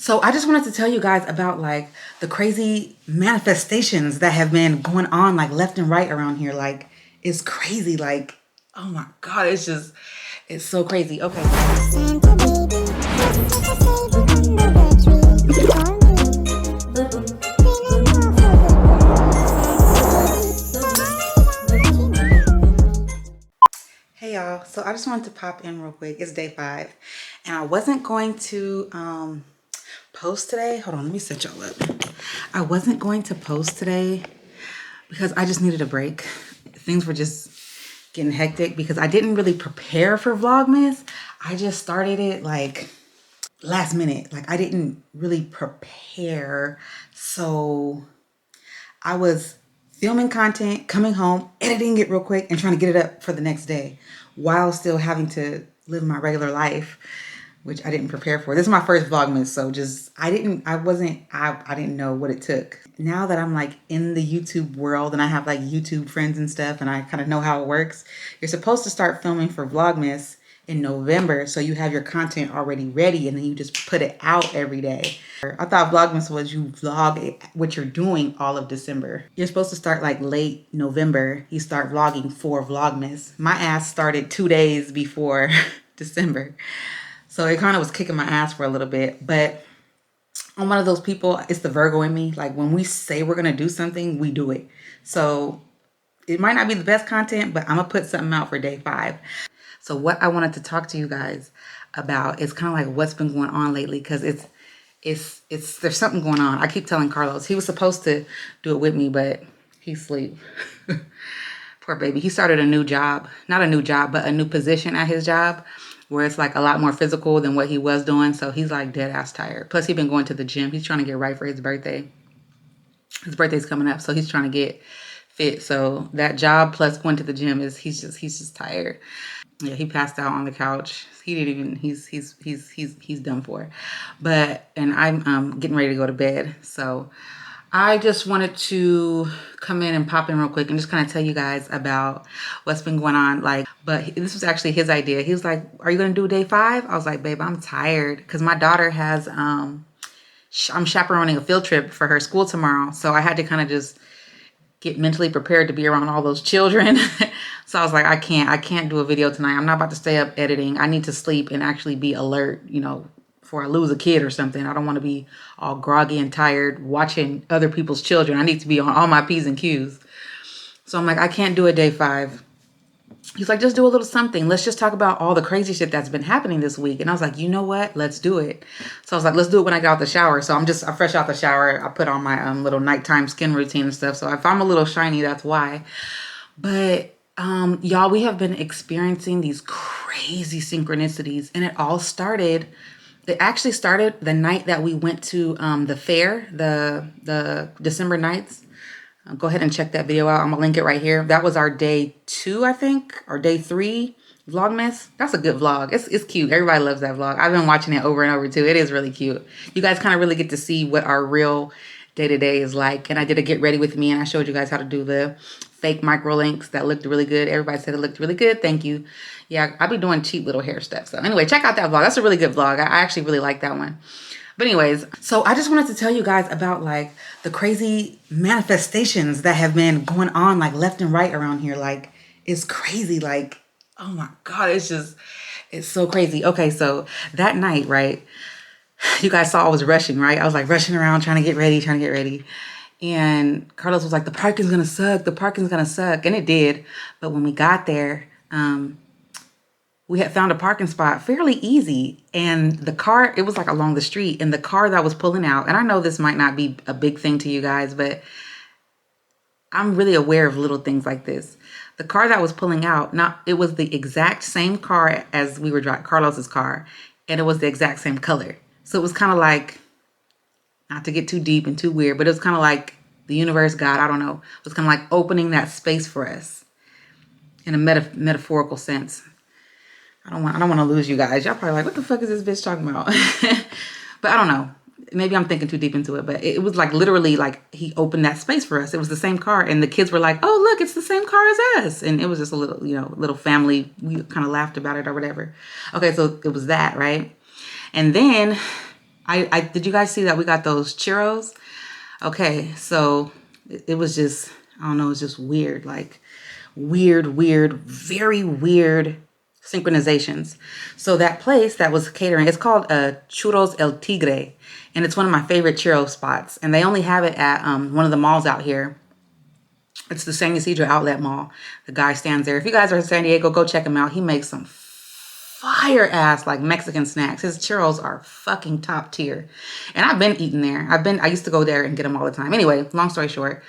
So I just wanted to tell you guys about like the crazy manifestations that have been going on like left and right around here. Like it's crazy. Like, oh my God, it's so crazy. Okay. Hey y'all, so I just wanted to pop in real quick. It's day 5 and I wasn't going to post today. Hold on, let me set y'all up. I wasn't going to post today because I just needed a break. Things were just getting hectic because I didn't really prepare for Vlogmas. I just started it like last minute. Like I didn't really prepare. So I was filming content, coming home, editing it real quick, and trying to get it up for the next day while still having to live my regular life, which I didn't prepare for. This is my first Vlogmas, so I didn't know what it took. Now that I'm like in the YouTube world and I have like YouTube friends and stuff and I kind of know how it works, you're supposed to start filming for Vlogmas in November, so you have your content already ready and then you just put it out every day. I thought Vlogmas was you vlog what you're doing all of December. You're supposed to start like late November. You start vlogging for Vlogmas. My ass started 2 days before December. So it kind of was kicking my ass for a little bit, but I'm one of those people, it's the Virgo in me. Like when we say we're going to do something, we do it. So it might not be the best content, but I'm going to put something out for day 5. So what I wanted to talk to you guys about is kind of like what's been going on lately, because there's something going on. I keep telling Carlos, he was supposed to do it with me, but he's asleep. Poor baby. He started a new job, not a new job, but a new position at his job where it's like a lot more physical than what he was doing. So he's like dead ass tired. Plus he's been going to the gym. He's trying to get right for his birthday. His birthday's coming up, so he's trying to get fit. So that job plus going to the gym he's just tired. Yeah, he passed out on the couch. He's done for. And I'm getting ready to go to bed. So I just wanted to come in and pop in real quick and just kind of tell you guys about what's been going on. But this was actually his idea. He was like, "Are you going to do day 5?" I was like, "Babe, I'm tired." Because my daughter has, I'm chaperoning a field trip for her school tomorrow. So I had to kind of just get mentally prepared to be around all those children. So I was like, I can't do a video tonight. I'm not about to stay up editing. I need to sleep and actually be alert, before I lose a kid or something. I don't want to be all groggy and tired watching other people's children. I need to be on all my P's and Q's. So I'm like, I can't do a day 5. He's like, just do a little something. Let's just talk about all the crazy shit that's been happening this week. And I was like, you know what? Let's do it. So I was like, let's do it when I get out the shower. So I'm fresh out the shower. I put on my little nighttime skin routine and stuff. So if I'm a little shiny, that's why. But y'all, we have been experiencing these crazy synchronicities. And it actually started the night that we went to the fair, the December nights. Go ahead and check that video out. I'm gonna link it right here. That was our day 2, I think, or day 3 Vlogmas. That's a good vlog. It's cute. Everybody loves that vlog. I've been watching it over and over too. It is really cute. You guys kind of really get to see what our real day-to-day is like. And I did a get ready with me and I showed you guys how to do the fake micro links that looked really good. Everybody said it looked really good. Thank you. Yeah, I'll be doing cheap little hair stuff. So anyway, check out that vlog. That's a really good vlog. I actually really like that one. But anyways, so I just wanted to tell you guys about like the crazy manifestations that have been going on like left and right around here. Like it's crazy. Like, oh my God, it's so crazy. Okay, so that night, right? You guys saw I was rushing, right? I was like rushing around trying to get ready. And Carlos was like, the parking's gonna suck. The parking's gonna suck. And it did. But when we got there, we had found a parking spot fairly easy. And the car, it was like along the street. And the car that was pulling out, and I know this might not be a big thing to you guys, but I'm really aware of little things like this. The car that was pulling out, it was the exact same car as we were driving, Carlos's car. And it was the exact same color. So it was kind of like, not to get too deep and too weird, but it was kind of like the universe, God, I don't know, was kind of like opening that space for us in a metaphorical sense. I don't want to lose you guys. Y'all probably like, what the fuck is this bitch talking about? But I don't know. Maybe I'm thinking too deep into it, but it was like literally like he opened that space for us. It was the same car, and the kids were like, oh, look, it's the same car as us. And it was just a little, little family. We kind of laughed about it or whatever. Okay, so it was that, right? And then I did you guys see that we got those churros? Okay, so it was just, I don't know, it was just weird, like weird, very weird synchronizations. So that place that was catering, it's called Churros El Tigre, and it's one of my favorite churro spots. And they only have it at one of the malls out here. It's the San Ysidro Outlet Mall. The guy stands there. If you guys are in San Diego, go check him out. He makes some fire ass like Mexican snacks. His churros are fucking top tier. And I've been eating there. I used to go there and get them all the time. Anyway, long story short,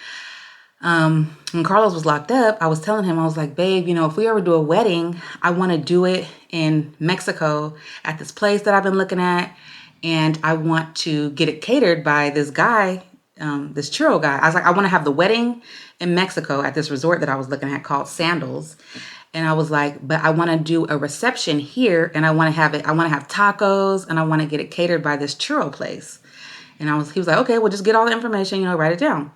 when Carlos was locked up, I was telling him, I was like, babe, you know, if we ever do a wedding, I want to do it in Mexico at this place that I've been looking at. And I want to get it catered by this guy, this churro guy. I was like, I want to have the wedding in Mexico at this resort that I was looking at called Sandals. And I was like, but I want to do a reception here, and I want to have tacos, and I want to get it catered by this churro place. And he was like, okay, well, just get all the information, you know, write it down.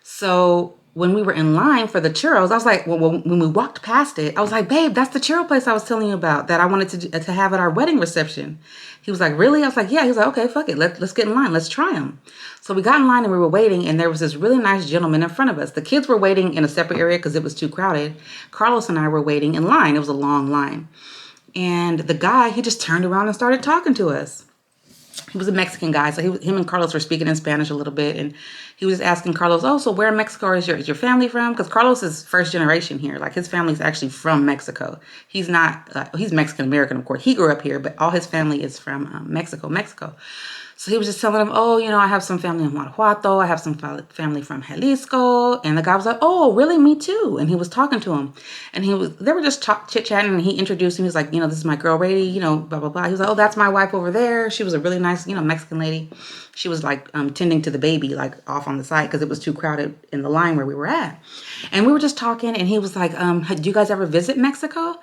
So when we were in line for the churros, I was like, well, when we walked past it, I was like, babe, that's the churro place I was telling you about that I wanted to have at our wedding reception. He was like, really? I was like, yeah. He was like, okay, fuck it. Let's get in line. Let's try them. So we got in line and we were waiting, and there was this really nice gentleman in front of us. The kids were waiting in a separate area because it was too crowded. Carlos and I were waiting in line. It was a long line. And the guy, he just turned around and started talking to us. He was a Mexican guy, so him and Carlos were speaking in Spanish a little bit, and he was asking Carlos, oh, so where in Mexico is your family from? Because Carlos is first generation here. Like, his family's actually from Mexico. He's not, he's Mexican-American, of course. He grew up here, but all his family is from Mexico. So he was just telling him, oh, you know, I have some family in Guanajuato. I have some family from Jalisco. And the guy was like, oh, really? Me too. And he was talking to him. And they were just chit-chatting, and he introduced him. He was like, you know, this is my girl, Rady, you know, blah, blah, blah. He was like, oh, that's my wife over there. She was a really nice, you know, Mexican lady. She was like tending to the baby, like off on the side because it was too crowded in the line where we were at. And we were just talking, and he was like, do you guys ever visit Mexico?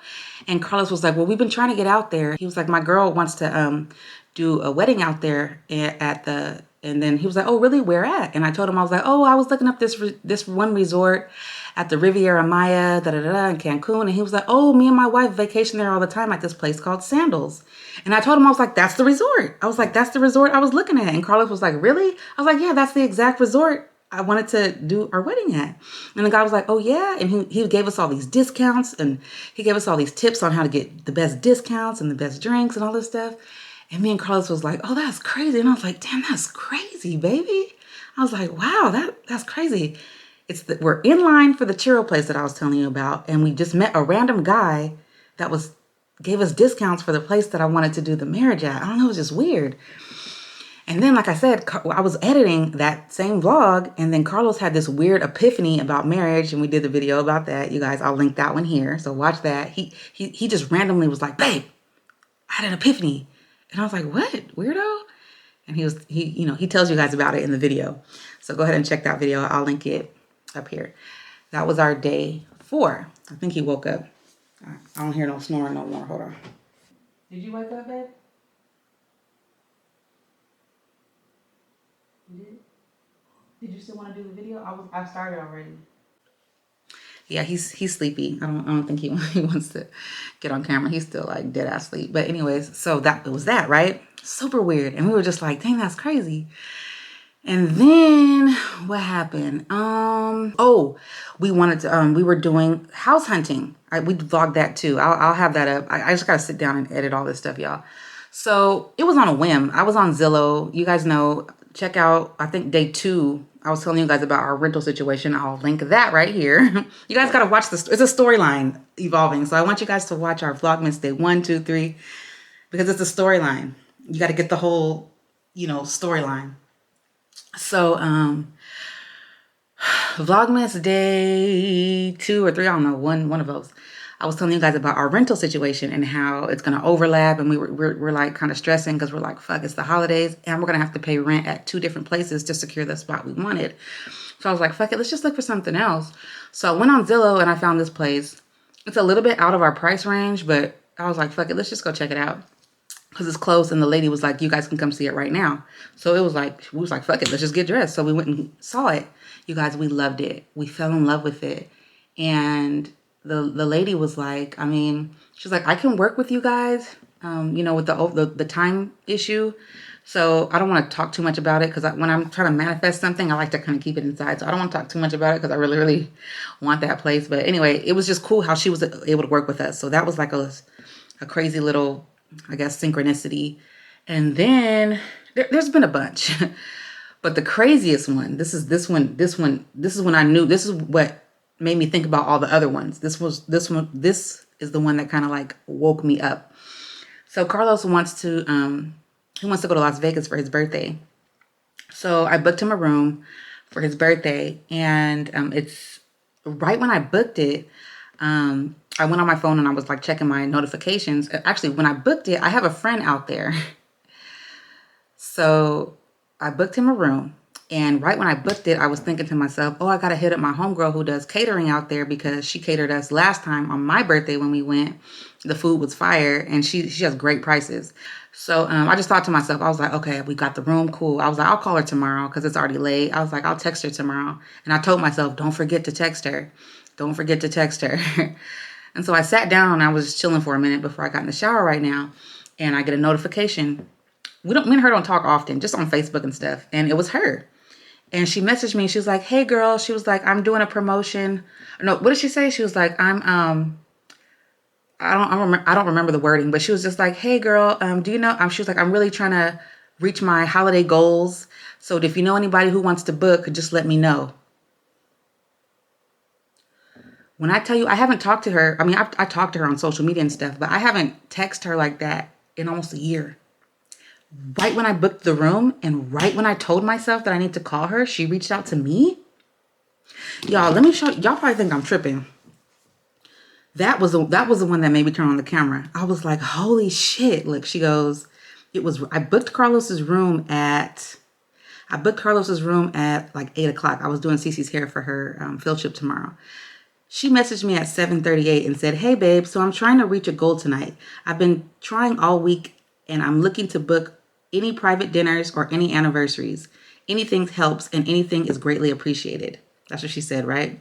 And Carlos was like, well, we've been trying to get out there. He was like, my girl wants to do a wedding out there and then he was like, oh, really? Where at? And I told him, I was like, oh, I was looking up this one resort at the Riviera Maya, in Cancun. And he was like, oh, me and my wife vacation there all the time at this place called Sandals. And I told him, I was like, that's the resort. I was like, that's the resort I was looking at. And Carlos was like, really? I was like, yeah, that's the exact resort I wanted to do our wedding at. And the guy was like, oh yeah. And he gave us all these discounts, and he gave us all these tips on how to get the best discounts and the best drinks and all this stuff. And me and Carlos was like, oh, that's crazy. And I was like, damn, that's crazy, baby. I was like, wow, that's crazy. We're in line for the churro place that I was telling you about. And we just met a random guy that gave us discounts for the place that I wanted to do the marriage at. I don't know, it was just weird. And then, like I said, I was editing that same vlog, and then Carlos had this weird epiphany about marriage, and we did the video about that. You guys, I'll link that one here. So watch that. He just randomly was like, babe, I had an epiphany. And I was like, what, weirdo? And he tells you guys about it in the video. So go ahead and check that video. I'll link it up here. That was our day 4. I think he woke up. I don't hear no snoring no more. Hold on. Did you wake up, babe? You did? Did you still want to do the video? I started already. Yeah, he's sleepy. I don't think he wants to get on camera. He's still like dead ass sleep. But anyways, so it was that, right? Super weird. And we were just like, dang, that's crazy. And then what happened? We wanted to we were doing house hunting. We vlogged that too. I'll have that up. I just gotta sit down and edit all this stuff, y'all. So it was on a whim. I was on Zillow. You guys know, check out, I think day 2. I was telling you guys about our rental situation. I'll link that right here. You guys got to watch this. It's a storyline evolving. So I want you guys to watch our Vlogmas day 1, 2, 3, because it's a storyline. You got to get the whole, storyline. So, Vlogmas day 2 or 3, I don't know, one of those. I was telling you guys about our rental situation and how it's going to overlap, and we're like kind of stressing because we're like, fuck, it's the holidays and we're going to have to pay rent at 2 different places to secure the spot we wanted. So I was like, fuck it, let's just look for something else. So I went on Zillow and I found this place. It's a little bit out of our price range, but I was like, fuck it, let's just go check it out because it's close. And the lady was like, you guys can come see it right now. So we was like, fuck it, let's just get dressed. So we went and saw it. You guys, we loved it. We fell in love with it. And the lady was like, she's like, I can work with you guys, with the time issue. So I don't want to talk too much about it because when I'm trying to manifest something, I like to kind of keep it inside. So I don't want to talk too much about it because I really, really want that place. But anyway, it was just cool how she was able to work with us. So that was like a crazy little, I guess, synchronicity. And then there's been a bunch. But the craziest one, this is when I knew, this is what made me think about all the other ones. This is the one that kind of like woke me up. So Carlos wants to go to Las Vegas for his birthday. So I booked him a room for his birthday, and it's right when I booked it. I went on my phone and I was like checking my notifications. Actually, when I booked it, I have a friend out there. So I booked him a room, and right when I booked it, I was thinking to myself, oh, I got to hit up my homegirl who does catering out there because she catered us last time on my birthday when we went. The food was fire, and she has great prices. So I just thought to myself, I was like, okay, we got the room, cool. I was like, I'll call her tomorrow because it's already late. I was like, I'll text her tomorrow. And I told myself, don't forget to text her. Don't forget to text her. And so I sat down and I was just chilling for a minute before I got in the shower right now. And I get a notification. Me and her don't talk often, just on Facebook and stuff. And it was her. And she messaged me. She was like, hey, girl. She was like, I'm doing a promotion. No, what did she say? She was like, I don't remember the wording, but she was just like, hey, girl, do you know? She was like, I'm really trying to reach my holiday goals. So if you know anybody who wants to book, just let me know. When I tell you, I haven't talked to her. I mean, I talked to her on social media and stuff, but I haven't texted her like that in almost a year. Right when I booked the room and right when I told myself that I need to call her, she reached out to me. Y'all, let me show y'all. Probably think I'm tripping. That was the one that made me turn on the camera. I was like, holy shit. Look, she goes, I booked Carlos's room at like 8 o'clock. I was doing Cece's hair for her field trip tomorrow. She messaged me at 7:38 and said, hey, babe, so I'm trying to reach a goal tonight. I've been trying all week and I'm looking to book any private dinners or any anniversaries. Anything helps and anything is greatly appreciated. That's what she said, right?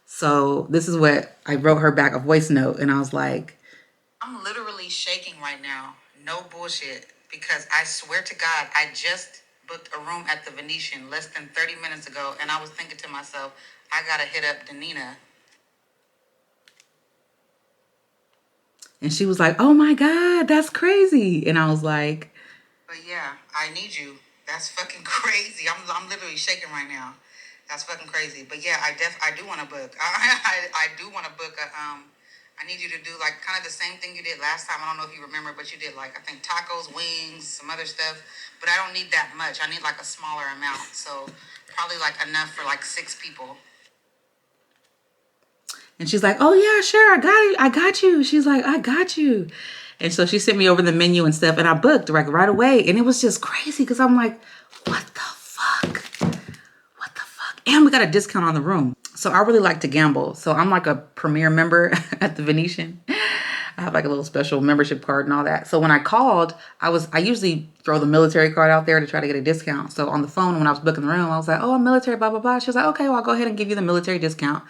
So this is what I wrote her back, a voice note, and I was like, I'm literally shaking right now. No bullshit. Because I swear to God, I just booked a room at the Venetian less than 30 minutes ago, and I was thinking to myself, I gotta hit up Danina. And she was like, oh my God, that's crazy. And I was like, but yeah, I need you. That's fucking crazy. I'm literally shaking right now. That's fucking crazy. But yeah, I do want to book. I do want to book a I need you to do like kind of the same thing you did last time. I don't know if you remember, but you did like I think tacos, wings, some other stuff. But I don't need that much. I need like a smaller amount. So probably like enough for like 6 people. And she's like, oh yeah, sure, I got you. She's like, I got you. And so she sent me over the menu and stuff, and I booked like right away. And it was just crazy because I'm like, what the fuck? What the fuck? And we got a discount on the room. So I really like to gamble. So I'm like a premier member at the Venetian. I have like a little special membership card and all that. So when I called, I usually throw the military card out there to try to get a discount. So on the phone, when I was booking the room, I was like, oh, I'm military, blah, blah, blah. She was like, okay, well, I'll go ahead and give you the military discount.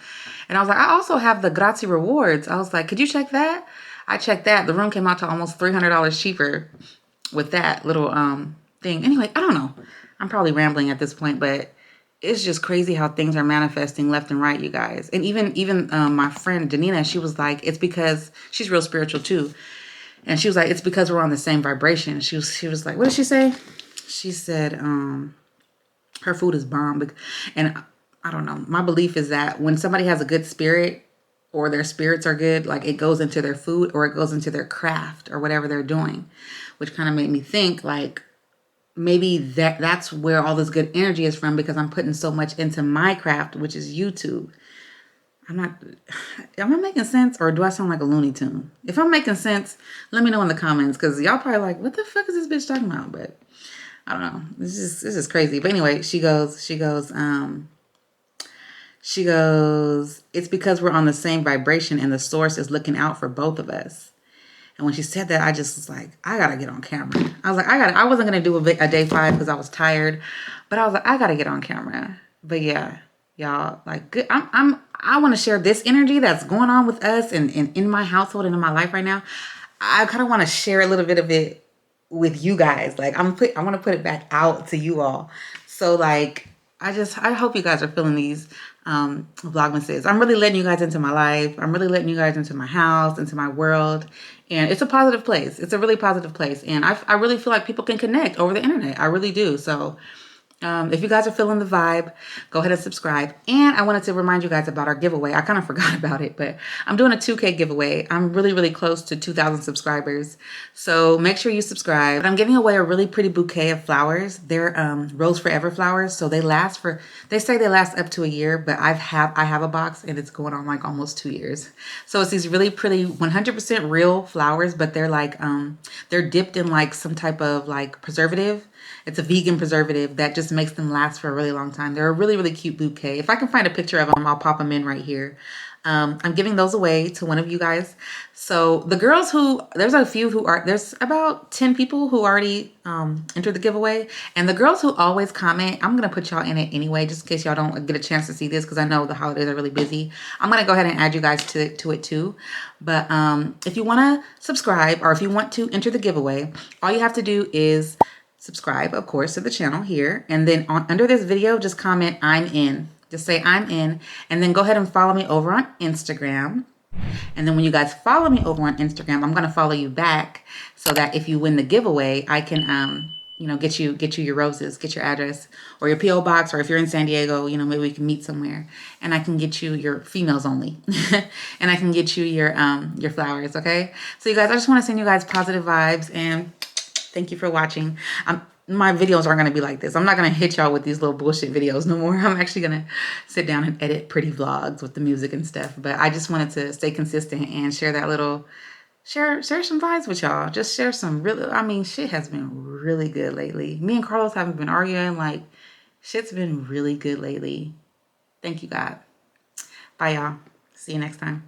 And I was like, I also have the Grazie rewards. I was like, could you check that? I checked that. The room came out to almost $300 cheaper with that little thing. Anyway, I don't know. I'm probably rambling at this point, but it's just crazy how things are manifesting left and right, you guys. And even my friend Danina, she was like, it's because she's real spiritual too. And she was like, it's because we're on the same vibration. She was like, what did she say? She said, her food is bomb. And I don't know. My belief is that when somebody has a good spirit or their spirits are good, like it goes into their food or it goes into their craft or whatever they're doing, which kind of made me think like, maybe that's where all this good energy is from because I'm putting so much into my craft, which is YouTube. Am I making sense or do I sound like a Looney Tune? If I'm making sense, let me know in the comments because y'all probably like, what the fuck is this bitch talking about? But I don't know. This is crazy. But anyway, she goes, it's because we're on the same vibration and the source is looking out for both of us. And when she said that, I just was like, I gotta get on camera. I was like, I wasn't gonna do a day 5 because I was tired, but I was like, I gotta get on camera. But yeah, y'all, like, good. I want to share this energy that's going on with us and in my household and in my life right now. I kind of want to share a little bit of it with you guys. Like I want to put it back out to you all. So like I hope you guys are feeling these vlogmases. I'm really letting you guys into my life. I'm really letting you guys into my house, into my world. And it's a positive place. It's a really positive place. And I really feel like people can connect over the internet. I really do. So if you guys are feeling the vibe, go ahead and subscribe. And I wanted to remind you guys about our giveaway. I kind of forgot about it, but I'm doing a 2K giveaway. I'm really, really close to 2,000 subscribers. So make sure you subscribe. I'm giving away a really pretty bouquet of flowers. They're Rose Forever flowers. So they say they last up to a year, but I have a box and it's going on like almost 2 years. So it's these really pretty 100% real flowers, but they're like, they're dipped in like some type of like preservative. It's a vegan preservative that just makes them last for a really long time. They're a really, really cute bouquet. If I can find a picture of them, I'll pop them in right here. I'm giving those away to one of you guys. So the girls there's about 10 people who already entered the giveaway. And the girls who always comment, I'm going to put y'all in it anyway, just in case y'all don't get a chance to see this, because I know the holidays are really busy. I'm going to go ahead and add you guys to it too. But if you want to subscribe, or if you want to enter the giveaway, all you have to do is subscribe, of course, to the channel here. And then under this video, just comment, I'm in. Just say, I'm in. And then go ahead and follow me over on Instagram. And then when you guys follow me over on Instagram, I'm going to follow you back so that if you win the giveaway, I can, get you your roses, get your address or your P.O. box. Or if you're in San Diego, maybe we can meet somewhere and I can get you your females only and I can get you your flowers. Okay. So you guys, I just want to send you guys positive vibes and thank you for watching. My videos aren't going to be like this. I'm not going to hit y'all with these little bullshit videos no more. I'm actually going to sit down and edit pretty vlogs with the music and stuff. But I just wanted to stay consistent and share that share some vibes with y'all. Just share some shit has been really good lately. Me and Carlos haven't been arguing. Like, shit's been really good lately. Thank you, God. Bye, y'all. See you next time.